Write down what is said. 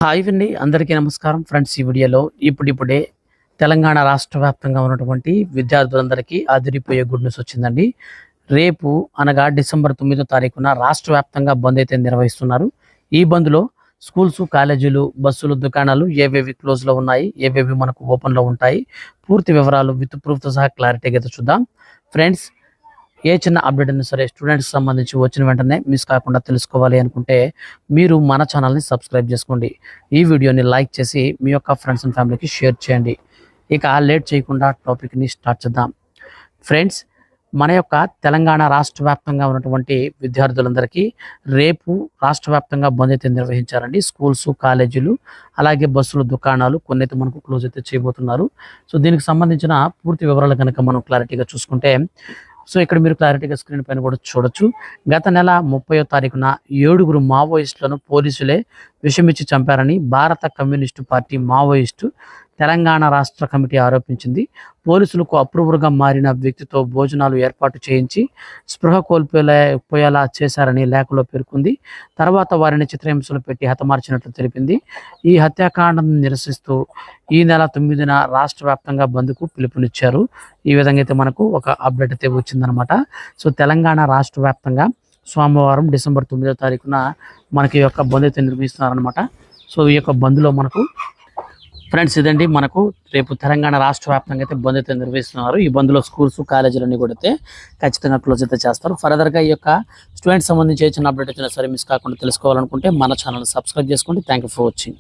Hi అండి, అందరికీ నమస్కారం ఫ్రెండ్స్. ఈ వీడియోలో ఇప్పుడిప్పుడే తెలంగాణ రాష్ట్ర వ్యాప్తంగా ఉన్నటువంటి విద్యార్థులందరికీ అదిరిపోయే గుడ్ న్యూస్ వచ్చిందండి. రేపు అనగా డిసెంబర్ 9వ తారీఖున రాష్ట్ర వ్యాప్తంగా బంద్ అయితే నిర్వహిస్తున్నారు. ఈ బంద్లో స్కూల్స్, కాలేజీలు, బస్సులు, దుకాణాలు ఏవేవి క్లోజ్లో ఉన్నాయి, ఏవేవి మనకు ఓపెన్లో ఉంటాయి, పూర్తి వివరాలు విత్ ప్రూఫ్తో సహా క్లారిటీగా అయితే చూద్దాం ఫ్రెండ్స్. ఏ చిన్న అప్డేట్ అయినా సరే స్టూడెంట్స్ సంబంధించి వచ్చిన వెంటనే మిస్ కాకుండా తెలుసుకోవాలి అనుకుంటే మీరు మన ఛానల్ని సబ్స్క్రైబ్ చేసుకోండి. ఈ వీడియోని లైక్ చేసి మీ యొక్క ఫ్రెండ్స్ అండ్ ఫ్యామిలీకి షేర్ చేయండి. ఇక లేట్ చేయకుండా టాపిక్ని స్టార్ట్ చేద్దాం ఫ్రెండ్స్. మన యొక్క తెలంగాణ రాష్ట్ర వ్యాప్తంగా ఉన్నటువంటి విద్యార్థులందరికీ రేపు రాష్ట్ర వ్యాప్తంగా బంద్ అయితే నిర్వహించారండి. స్కూల్స్, కాలేజీలు, అలాగే బస్సులు, దుకాణాలు కొన్ని అయితే మనకు క్లోజ్ అయితే చేయబోతున్నారు. సో దీనికి సంబంధించిన పూర్తి వివరాలు కనుక మనం క్లారిటీగా చూసుకుంటే, సో ఇక్కడ మీరు క్లారిటీగా స్క్రీన్ పైన కూడా చూడొచ్చు. గత నెల 30వ తారీఖున 7 మావోయిస్టులను పోలీసులే విషమిచ్చి చంపారని భారత కమ్యూనిస్టు పార్టీ మావోయిస్టు తెలంగాణ రాష్ట్ర కమిటీ ఆరోపించింది. పోలీసులకు అప్రూవర్గా మారిన వ్యక్తితో భోజనాలు ఏర్పాటు చేయించి స్పృహ కోల్పోయేలా చేశారని లేఖలో పేర్కొంది. తర్వాత వారిని చిత్రహింసలు పెట్టి హతమార్చినట్లు తెలిపింది. ఈ హత్యాకాండం నిరసిస్తూ ఈ నెల 9న రాష్ట్ర వ్యాప్తంగా బంద్కు పిలుపునిచ్చారు. ఈ విధంగా అయితే మనకు ఒక అప్డేట్ అయితే వచ్చిందనమాట. సో తెలంగాణ రాష్ట్ర వ్యాప్తంగా సోమవారం డిసెంబర్ 9వ తారీఖున మనకి ఈ యొక్క బంద్ అయితే నిర్వహిస్తున్నారనమాట. సో ఈ యొక్క బంద్లో మనకు ఫ్రెండ్స్ ఇదండి, మనకు రేపు తెలంగాణ రాష్ట్ర వ్యాప్తంగా అయితే బంద్ అయితే నిర్వహిస్తున్నారు. ఈ బంద్లో స్కూల్స్, కాలేజీలన్నీ కూడా అయితే ఖచ్చితంగా క్లోజ్ అయితే చేస్తారు. ఫర్దర్గా ఈ యొక్క స్టూడెంట్స్ సంబంధించి ఏ చిన్న అప్డేట్ వచ్చినా సరే మిస్ కాకుండా తెలుసుకోవాలనుకుంటే మన ఛానల్ సబ్స్క్రైబ్ చేసుకోండి. Thank you for watching.